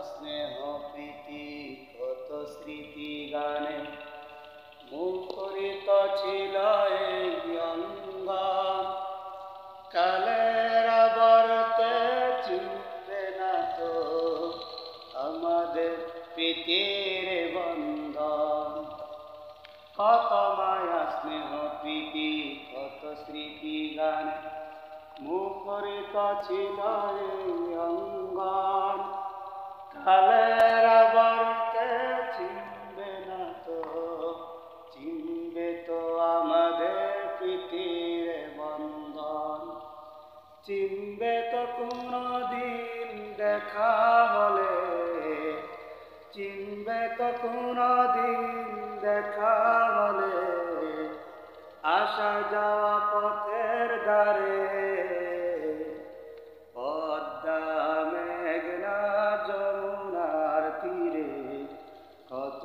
স্নেহ প্রীতি কত স্মৃতি গানে মুখরিত ছিল এই অঙ্গ। কালের আবর্তে চিনবে না তো আমাদের প্রীতির বন্ধন। কত মায়া স্নেহ প্রীতি কত স্মৃতি গানে মুখরিত ছিল এই অঙ্গন। কালের আবর্তে চিনবে না তো চিনবে তো আমাদের প্রীতির বন্ধন। চিনবে তো কোনদিন দেখা হলে, চিনবে তো কোনদিন দেখা হলে আসা যাওয়া পথের ধারে। পদ্মা মেঘনা যমুনার তীরে কত